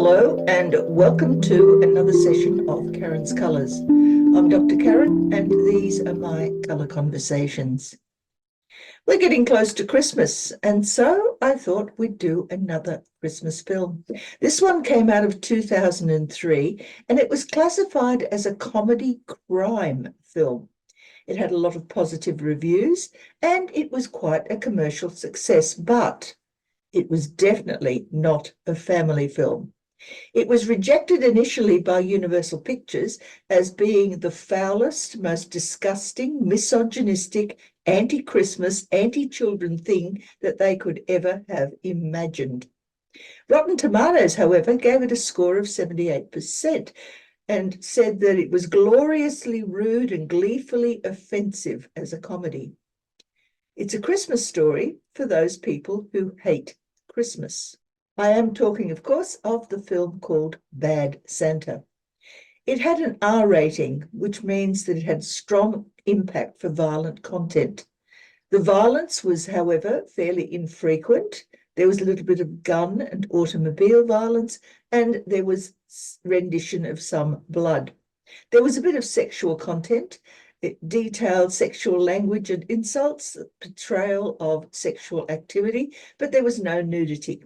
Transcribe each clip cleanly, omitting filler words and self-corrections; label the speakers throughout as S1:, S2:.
S1: Hello and welcome to another session of Karen's Colours. I'm Dr. Karen and these are my colour conversations. We're getting close to Christmas and so I thought we'd do another Christmas film. This one came out of 2003 and it was classified as a comedy crime film. It had a lot of positive reviews and it was quite a commercial success, but it was definitely not a family film. It was rejected initially by Universal Pictures as being the foulest, most disgusting, misogynistic, anti-Christmas, anti-children thing that they could ever have imagined. Rotten Tomatoes, however, gave it a score of 78% and said that it was gloriously rude and gleefully offensive as a comedy. It's a Christmas story for those people who hate Christmas. I am talking, of course, of the film called Bad Santa. It had an R rating, which means that it had strong impact for violent content. The violence was, however, fairly infrequent. There was a little bit of gun and automobile violence, and there was rendition of some blood. There was a bit of sexual content. It detailed sexual language and insults, portrayal of sexual activity, but there was no nudity.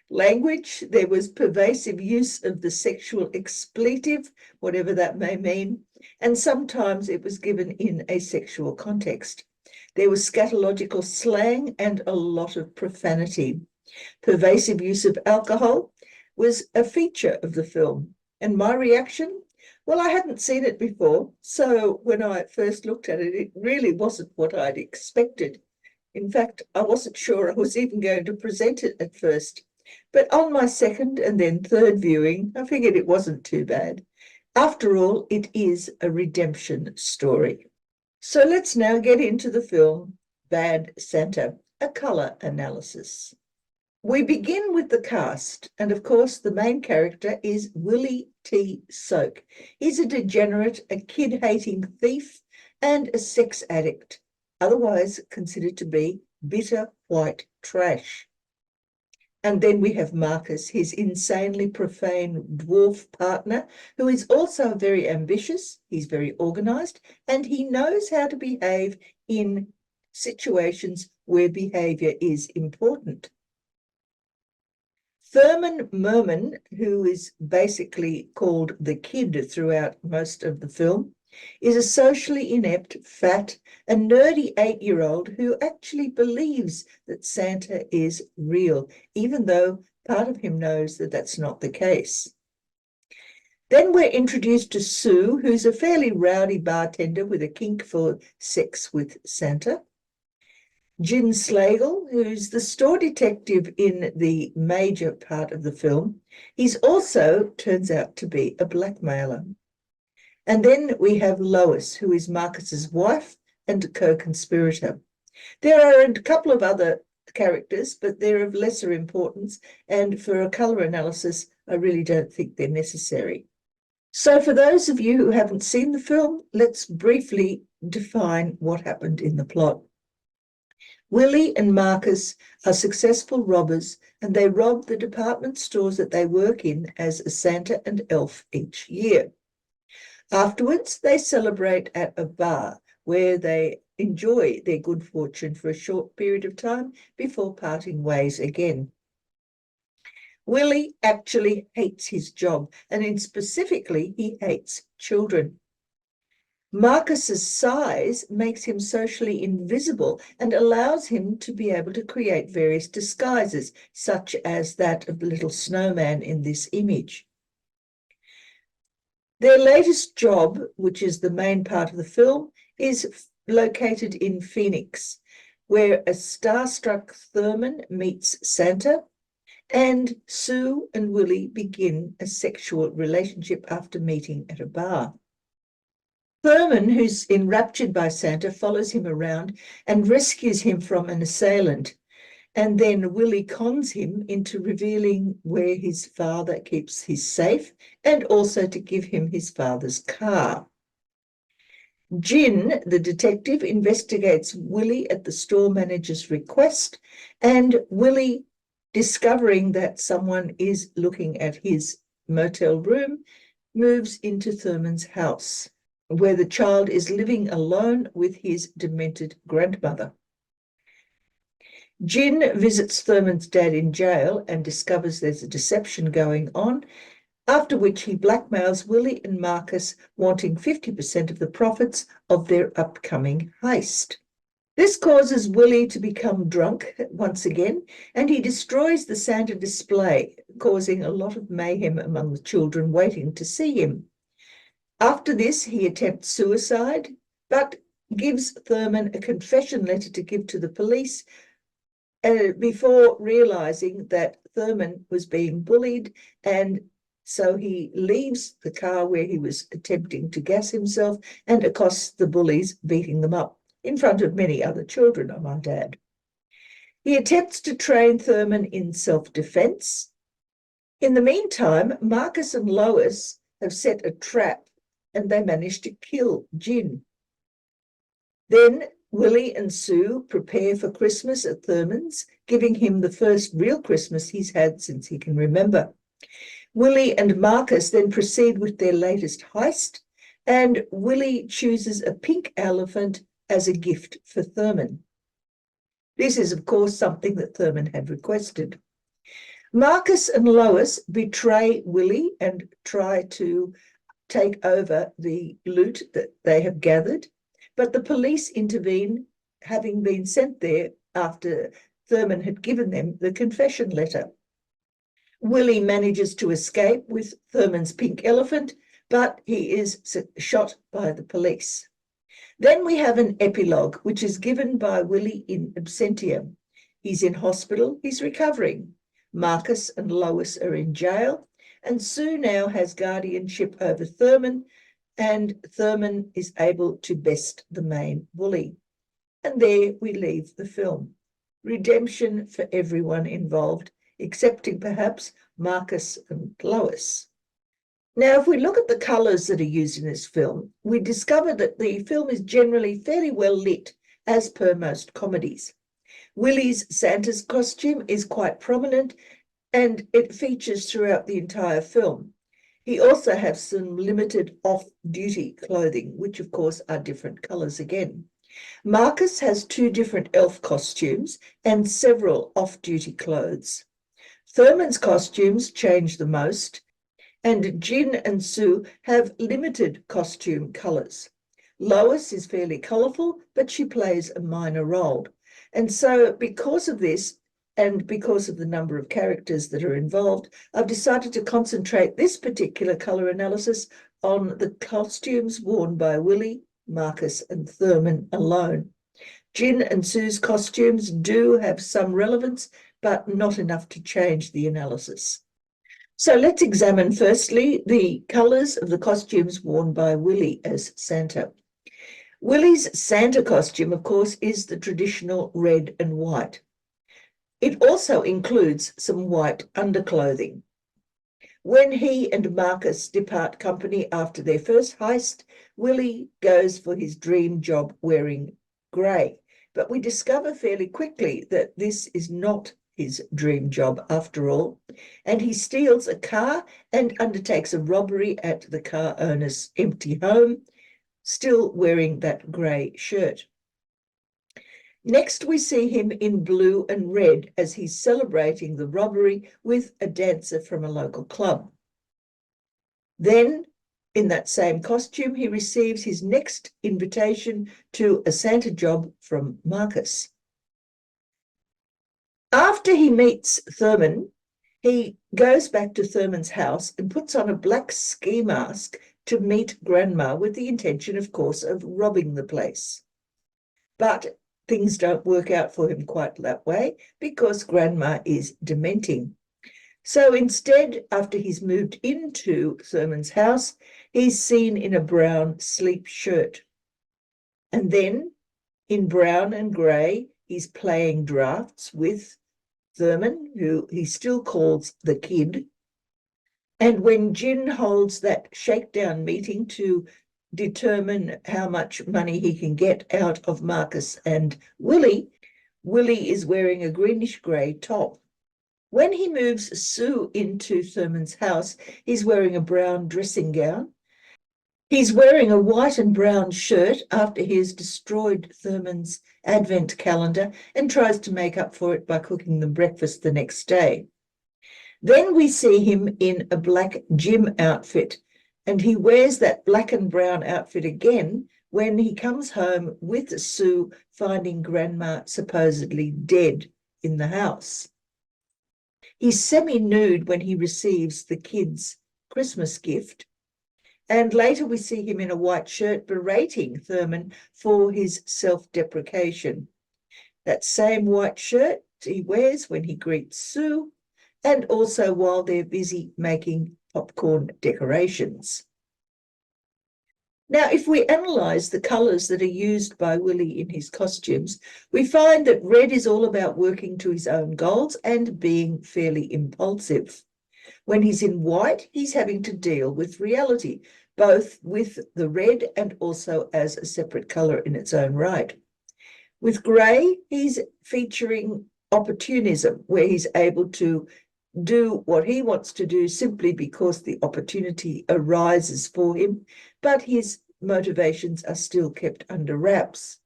S1: Language, there was pervasive use of the sexual expletive, whatever that may mean, and sometimes it was given in a sexual context. There was scatological slang and a lot of profanity. Pervasive use of alcohol was a feature of the film. And my reaction? Well, I hadn't seen it before, so when I first looked at it, it really wasn't what I'd expected. In fact, I wasn't sure I was even going to present it at first. But on my second and then third viewing, I figured it wasn't too bad. After all, it is a redemption story. So let's now get into the film Bad Santa, a colour analysis. We begin with the cast, and of course the main character is Willie T. Soak. He's a degenerate, a kid-hating thief, and a sex addict, otherwise considered to be bitter white trash. And then we have Marcus, his insanely profane dwarf partner, who is also very ambitious, he's very organised, and he knows how to behave in situations where behaviour is important. Thurman Merman, who is basically called the Kid throughout most of the film, is a socially inept, fat, and nerdy 8-year-old who actually believes that Santa is real, even though part of him knows that that's not the case. Then we're introduced to Sue, who's a fairly rowdy bartender with a kink for sex with Santa. Jin Slagle, who's the store detective in the major part of the film, he's also turns out to be a blackmailer. And then we have Lois, who is Marcus's wife and co-conspirator. There are a couple of other characters, but they're of lesser importance, and for a colour analysis, I really don't think they're necessary. So for those of you who haven't seen the film, let's briefly define what happened in the plot. Willie and Marcus are successful robbers, and they rob the department stores that they work in as a Santa and elf each year. Afterwards, they celebrate at a bar where they enjoy their good fortune for a short period of time before parting ways again. Willie actually hates his job, and specifically, he hates children. Marcus's size makes him socially invisible and allows him to be able to create various disguises, such as that of the little snowman in this image. Their latest job, which is the main part of the film, is located in Phoenix, where a starstruck Thurman meets Santa, and Sue and Willie begin a sexual relationship after meeting at a bar. Thurman, who's enraptured by Santa, follows him around and rescues him from an assailant. And then Willie cons him into revealing where his father keeps his safe and also to give him his father's car. Jin, the detective, investigates Willie at the store manager's request, and Willie discovering that someone is looking at his motel room, moves into Thurman's house, where the child is living alone with his demented grandmother. Jin visits Thurman's dad in jail and discovers there's a deception going on, after which he blackmails Willie and Marcus, wanting 50% of the profits of their upcoming heist. This causes Willie to become drunk once again, and he destroys the Santa display, causing a lot of mayhem among the children waiting to see him. After this, he attempts suicide, but gives Thurman a confession letter to give to the police before realizing that Thurman was being bullied, and so he leaves the car where he was attempting to gas himself and accosts the bullies, beating them up in front of many other children, I might add. He attempts to train Thurman in self-defense. In the meantime, Marcus and Lois have set a trap and they manage to kill Jin. Then Willie and Sue prepare for Christmas at Thurman's, giving him the first real Christmas he's had since he can remember. Willie and Marcus then proceed with their latest heist, and Willie chooses a pink elephant as a gift for Thurman. This is, of course, something that Thurman had requested. Marcus and Lois betray Willie and try to take over the loot that they have gathered, but the police intervene, having been sent there after Thurman had given them the confession letter. Willie manages to escape with Thurman's pink elephant, but he is shot by the police. Then we have an epilogue, which is given by Willie in absentia. He's in hospital, he's recovering. Marcus and Lois are in jail, and Sue now has guardianship over Thurman, and Thurman is able to best the main bully. And there we leave the film. Redemption for everyone involved, excepting perhaps Marcus and Lois. Now, if we look at the colours that are used in this film, we discover that the film is generally fairly well lit, as per most comedies. Willie's Santa's costume is quite prominent, and it features throughout the entire film. He also has some limited off-duty clothing, which of course are different colours again. Marcus has 2 different elf costumes and several off-duty clothes. Thurman's costumes change the most, and Jin and Sue have limited costume colours. Lois is fairly colourful, but she plays a minor role. And so because of this, and because of the number of characters that are involved, I've decided to concentrate this particular colour analysis on the costumes worn by Willie, Marcus and Thurman alone. Jin and Sue's costumes do have some relevance, but not enough to change the analysis. So let's examine firstly the colours of the costumes worn by Willie as Santa. Willie's Santa costume, of course, is the traditional red and white. It also includes some white underclothing. When he and Marcus depart company after their first heist, Willie goes for his dream job wearing grey. But we discover fairly quickly that this is not his dream job after all, and he steals a car and undertakes a robbery at the car owner's empty home, still wearing that grey shirt. Next, we see him in blue and red as he's celebrating the robbery with a dancer from a local club. Then, in that same costume, he receives his next invitation to a Santa job from Marcus. After he meets Thurman, he goes back to Thurman's house and puts on a black ski mask to meet Grandma with the intention, of course, of robbing the place. But things don't work out for him quite that way because Grandma is dementing. So instead, after he's moved into Thurman's house, he's seen in a brown sleep shirt. And then in brown and grey, he's playing drafts with Thurman, who he still calls the kid. And when Jin holds that shakedown meeting to determine how much money he can get out of Marcus and Willie, Willie is wearing a greenish grey top. When he moves Sue into Thurman's house, he's wearing a brown dressing gown. He's wearing a white and brown shirt after he has destroyed Thurman's advent calendar and tries to make up for it by cooking them breakfast the next day. Then we see him in a black gym outfit, and he wears that black and brown outfit again when he comes home with Sue, finding Grandma supposedly dead in the house. He's semi-nude when he receives the kids' Christmas gift, and later we see him in a white shirt berating Thurman for his self-deprecation. That same white shirt he wears when he greets Sue, and also while they're busy making popcorn decorations. Now, if we analyse the colours that are used by Willie in his costumes, we find that red is all about working to his own goals and being fairly impulsive. When he's in white, he's having to deal with reality, both with the red and also as a separate colour in its own right. With grey, he's featuring opportunism, where he's able to do what he wants to do simply because the opportunity arises for him, but his motivations are still kept under wraps.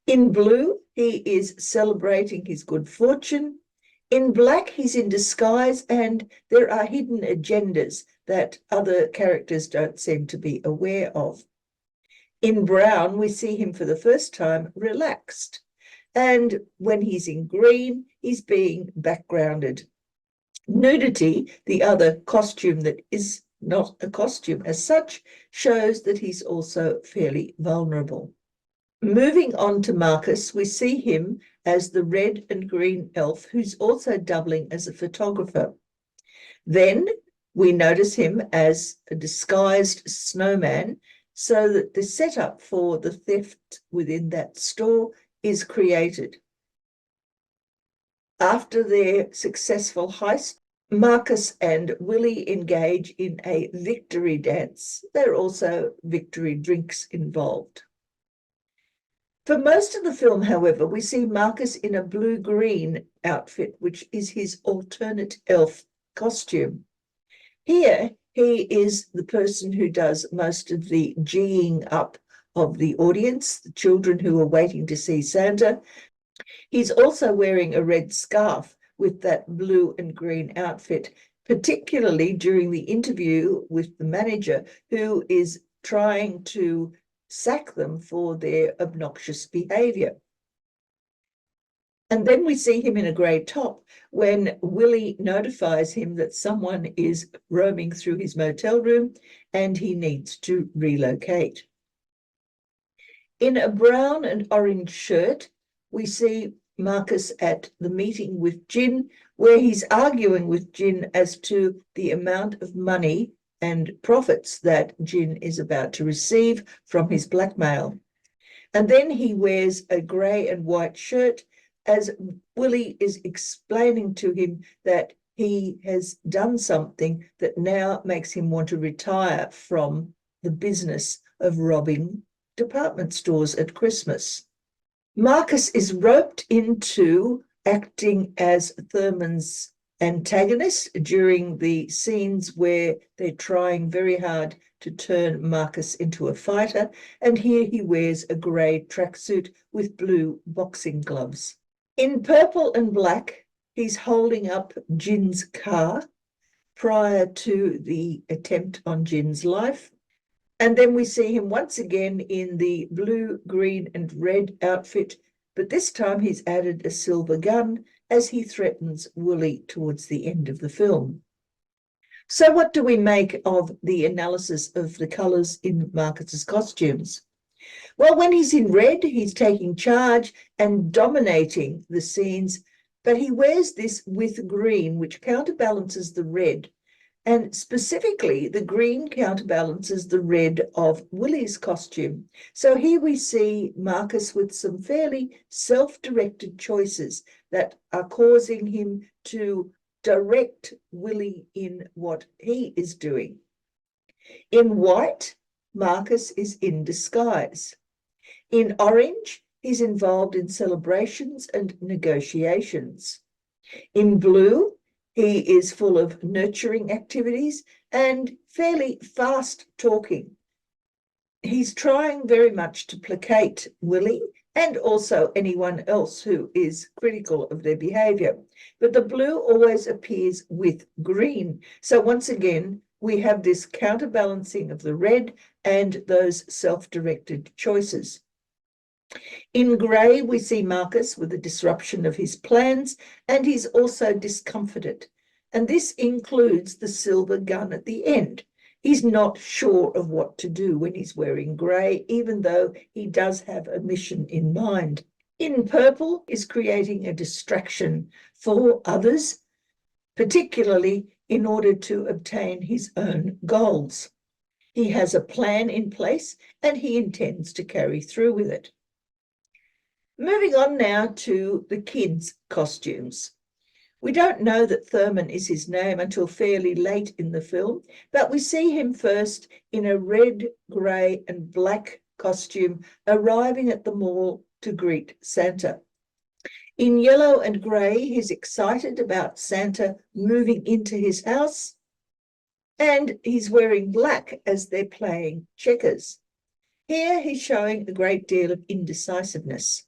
S1: In blue, he is celebrating his good fortune. In black, he's in disguise, and there are hidden agendas that other characters don't seem to be aware of. In brown, we see him for the first time relaxed. And when he's in green, he's being backgrounded. Nudity, the other costume that is not a costume as such, shows that he's also fairly vulnerable. Moving on to Marcus, we see him as the red and green elf who's also doubling as a photographer. Then we notice him as a disguised snowman, so that the setup for the theft within that store is created. After their successful heist, Marcus and Willie engage in a victory dance. There are also victory drinks involved. For most of the film, however, we see Marcus in a blue-green outfit, which is his alternate elf costume. Here, he is the person who does most of the geeing up of the audience, the children who are waiting to see Santa. He's also wearing a red scarf with that blue and green outfit, particularly during the interview with the manager, who is trying to sack them for their obnoxious behavior. And then we see him in a grey top when Willie notifies him that someone is roaming through his motel room and he needs to relocate. In a brown and orange shirt, we see Marcus at the meeting with Jin, where he's arguing with Jin as to the amount of money and profits that Jin is about to receive from his blackmail. And then he wears a grey and white shirt as Willie is explaining to him that he has done something that now makes him want to retire from the business of robbing department stores at Christmas. Marcus is roped into acting as Thurman's antagonist during the scenes where they're trying very hard to turn Marcus into a fighter, and here he wears a grey tracksuit with blue boxing gloves. In purple and black, he's holding up Jin's car prior to the attempt on Jin's life. And then we see him once again in the blue, green, and red outfit, but this time he's added a silver gun as he threatens Willie towards the end of the film. So what do we make of the analysis of the colours in Marcus's costumes? Well, when he's in red, he's taking charge and dominating the scenes, but he wears this with green, which counterbalances the red. And specifically, the green counterbalances the red of Willie's costume. So here we see Marcus with some fairly self-directed choices that are causing him to direct Willie in what he is doing. In white, Marcus is in disguise. In orange, he's involved in celebrations and negotiations. In blue, he is full of nurturing activities and fairly fast talking. He's trying very much to placate Willie and also anyone else who is critical of their behavior. But the blue always appears with green. So once again, we have this counterbalancing of the red and those self-directed choices. In grey, we see Marcus with the disruption of his plans, and he's also discomfited. And this includes the silver gun at the end. He's not sure of what to do when he's wearing grey, even though he does have a mission in mind. In purple is creating a distraction for others, particularly in order to obtain his own goals. He has a plan in place and he intends to carry through with it. Moving on now to the kids' costumes. We don't know that Thurman is his name until fairly late in the film, but we see him first in a red, grey and black costume arriving at the mall to greet Santa. In yellow and grey, he's excited about Santa moving into his house, and he's wearing black as they're playing checkers. Here he's showing a great deal of indecisiveness.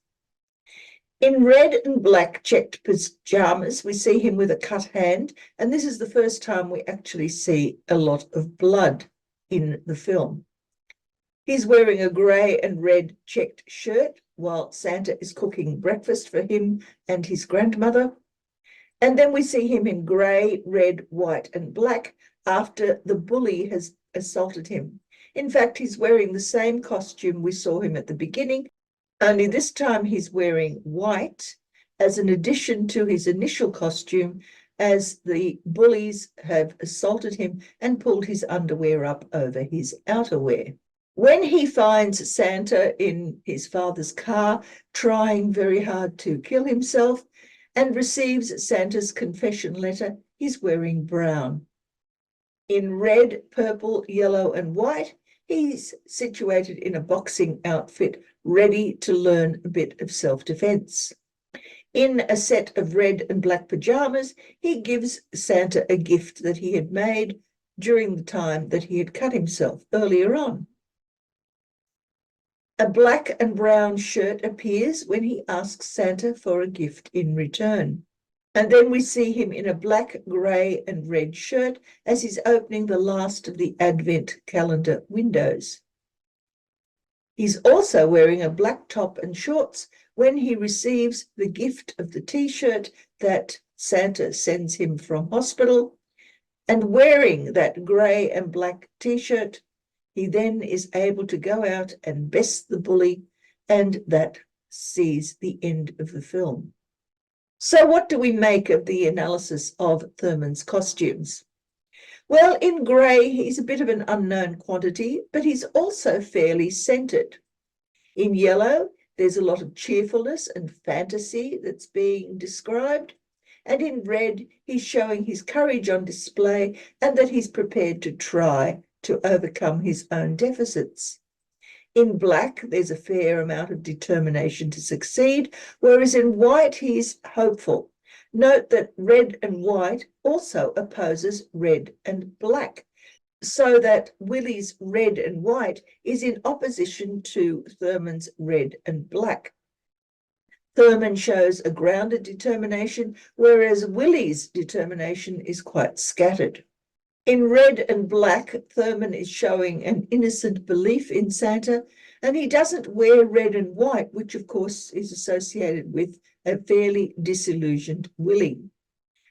S1: In red and black checked pajamas, we see him with a cut hand, and this is the first time we actually see a lot of blood in the film. He's wearing a grey and red checked shirt while Santa is cooking breakfast for him and his grandmother. And then we see him in grey, red, white, and black after the bully has assaulted him. In fact, he's wearing the same costume we saw him at the beginning, only this time he's wearing white as an addition to his initial costume, as the bullies have assaulted him and pulled his underwear up over his outerwear. When he finds Santa in his father's car, trying very hard to kill himself, and receives Santa's confession letter, he's wearing brown. In red, purple, yellow, and white, he's situated in a boxing outfit, ready to learn a bit of self-defense. In a set of red and black pajamas, he gives Santa a gift that he had made during the time that he had cut himself earlier on. A black and brown shirt appears when he asks Santa for a gift in return. And then we see him in a black, grey and red shirt as he's opening the last of the Advent calendar windows. He's also wearing a black top and shorts when he receives the gift of the T-shirt that Santa sends him from hospital. And wearing that grey and black T-shirt, he then is able to go out and best the bully, and that sees the end of the film. So what do we make of the analysis of Thurman's costumes? Well, in grey, he's a bit of an unknown quantity, but he's also fairly centred. In yellow, there's a lot of cheerfulness and fantasy that's being described. And in red, he's showing his courage on display and that he's prepared to try to overcome his own deficits. In black, there's a fair amount of determination to succeed, whereas in white, he's hopeful. Note that red and white also opposes red and black, so that Willie's red and white is in opposition to Thurman's red and black. Thurman shows a grounded determination, whereas Willie's determination is quite scattered. In red and black, Thurman is showing an innocent belief in Santa, and he doesn't wear red and white, which of course is associated with a fairly disillusioned Willie.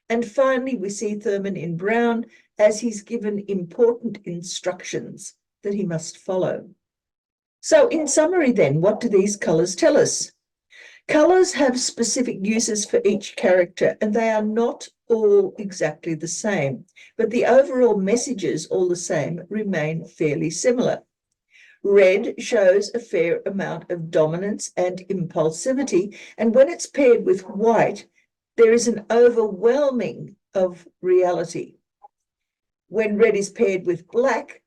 S1: And finally, we see Thurman in brown as he's given important instructions that he must follow. So in summary then, what do these colours tell us? Colours have specific uses for each character, and they are not all exactly the same, but the overall messages, all the same, remain fairly similar. Red shows a fair amount of dominance and impulsivity, and when it's paired with white, there is an overwhelming of reality. When red is paired with black,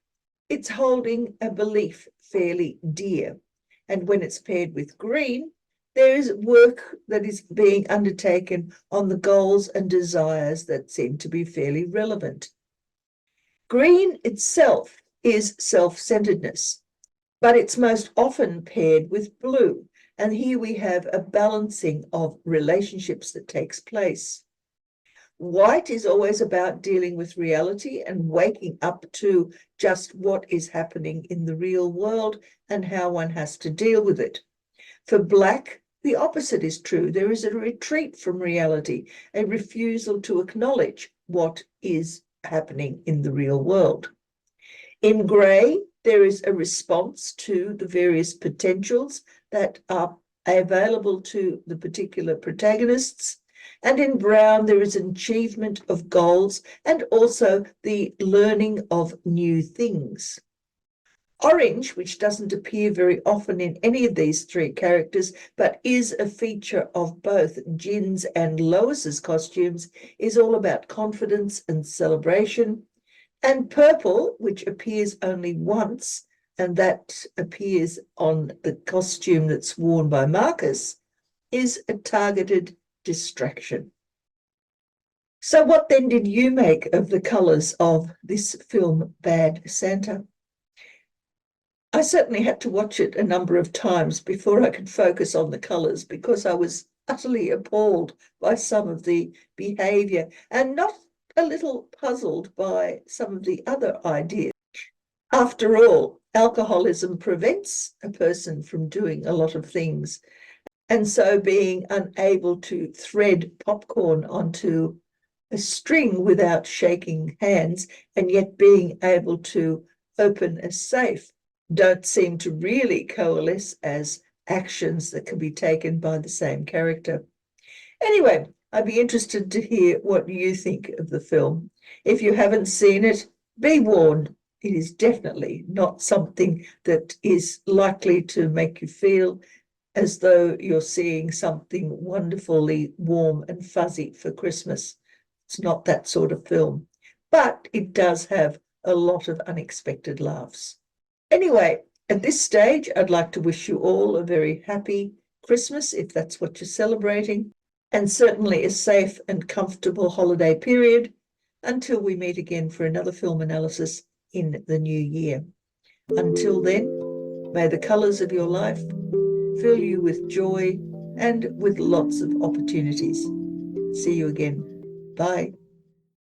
S1: it's holding a belief fairly dear, and when it's paired with green, There is work that is being undertaken on the goals and desires that seem to be fairly relevant. Green itself is self-centeredness, but it's most often paired with blue. And here we have a balancing of relationships that takes place. White is always about dealing with reality and waking up to just what is happening in the real world and how one has to deal with it. For black, the opposite is true. There is a retreat from reality, a refusal to acknowledge what is happening in the real world. In grey, there is a response to the various potentials that are available to the particular protagonists. And in brown, there is an achievement of goals and also the learning of new things. Orange, which doesn't appear very often in any of these three characters, but is a feature of both Jin's and Lois's costumes, is all about confidence and celebration. And purple, which appears only once, and that appears on the costume that's worn by Marcus, is a targeted distraction. So what then did you make of the colours of this film, Bad Santa? I certainly had to watch it a number of times before I could focus on the colours because I was utterly appalled by some of the behaviour and not a little puzzled by some of the other ideas. After all, alcoholism prevents a person from doing a lot of things. And so being unable to thread popcorn onto a string without shaking hands and yet being able to open a safe don't seem to really coalesce as actions that can be taken by the same character. Anyway, I'd be interested to hear what you think of the film. If you haven't seen it, be warned, it is definitely not something that is likely to make you feel as though you're seeing something wonderfully warm and fuzzy for Christmas. It's not that sort of film, but it does have a lot of unexpected laughs. Anyway, at this stage, I'd like to wish you all a very happy Christmas, if that's what you're celebrating, and certainly a safe and comfortable holiday period until we meet again for another film analysis in the new year. Until then, may the colours of your life fill you with joy and with lots of opportunities. See you again. Bye.